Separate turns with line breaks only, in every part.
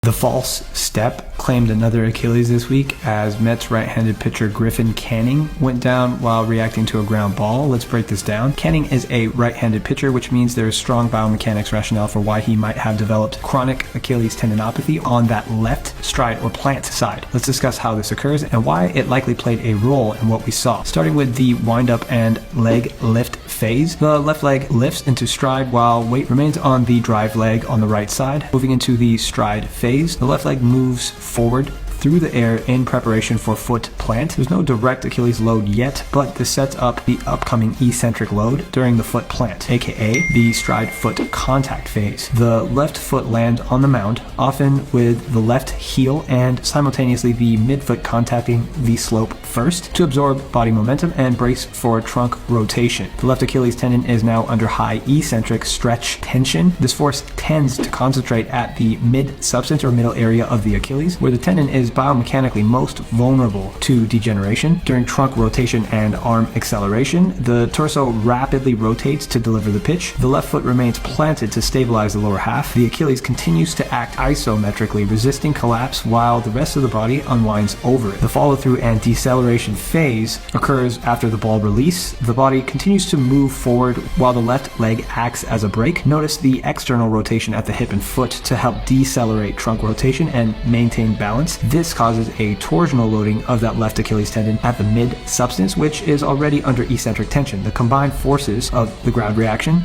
The false step claimed another Achilles this week as Mets right-handed pitcher Griffin went down while reacting to a ground ball. Let's break this down. Canning is a right-handed pitcher, which means there is strong biomechanics rationale for why he might have developed chronic Achilles tendinopathy on that left stride or plant side. Let's discuss how this occurs and why it likely played a role in what we saw. Starting with the wind-up and leg lift phase, the left leg lifts into stride while weight remains on the drive leg on the right side. Moving into the stride phase, the left leg moves forward through the air in preparation for foot plant. There's no direct Achilles load yet, but this sets up the upcoming eccentric load during the foot plant, aka the stride foot contact phase. The left foot lands on the mound, often with the left heel and simultaneously the midfoot contacting the slope first to absorb body momentum and brace for trunk rotation. The left Achilles tendon is now under high eccentric stretch tension. This force tends to concentrate at the mid-substance or middle area of the Achilles, where the tendon is biomechanically most vulnerable to degeneration. During trunk rotation and arm acceleration, the torso rapidly rotates to deliver the pitch. The left foot remains planted to stabilize the lower half. The Achilles continues to act isometrically, resisting collapse while the rest of the body unwinds over it. The follow-through and deceleration phase occurs after the ball release. The body continues to move forward while the left leg acts as a brake. Notice the external rotation at the hip and foot to help decelerate trunk rotation and maintain balance. This causes a torsional loading of that left Achilles tendon at the mid-substance, which is already under eccentric tension. The combined forces of the ground reaction,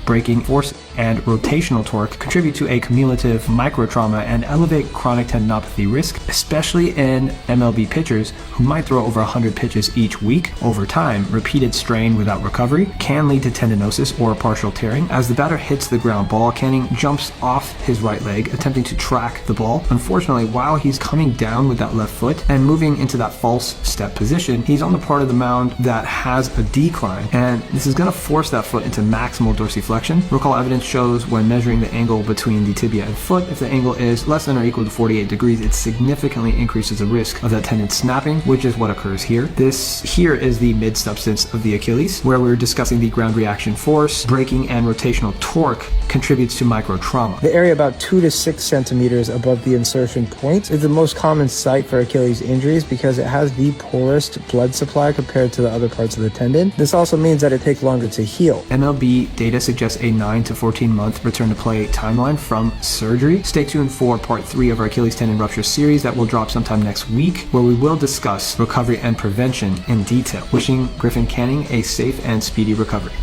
braking force, and rotational torque contribute to a cumulative microtrauma and elevate chronic tendinopathy risk, especially in MLB pitchers who might throw over 100 pitches each week. Over time, repeated strain without recovery can lead to tendinosis or partial tearing. As the batter hits the ground ball, Canning jumps off his right leg, attempting to track the ball. Unfortunately, while he's coming down with that left foot and moving into that false step position, he's on the part of the mound that has a decline, and this is going to force that foot into maximal dorsiflexion. Recall evidence shows when measuring the angle between the tibia and foot, if the angle is less than or equal to 48 degrees, it significantly increases the risk of that tendon snapping, which is what occurs here. This here is the mid-substance of the Achilles, where we're discussing the ground reaction force, braking, and rotational torque contributes to microtrauma.
The area about 2 to 6 centimeters above the insertion point is the most common site for Achilles injuries because it has the poorest blood supply compared to the other parts of the tendon. This also means that it takes longer to heal.
MLB data suggests a 9 to 14-month return to play timeline from surgery. Stay tuned for part 3 of our Achilles tendon rupture series that will drop sometime next week, where we will discuss recovery and prevention in detail. Wishing Griffin Canning a safe and speedy recovery.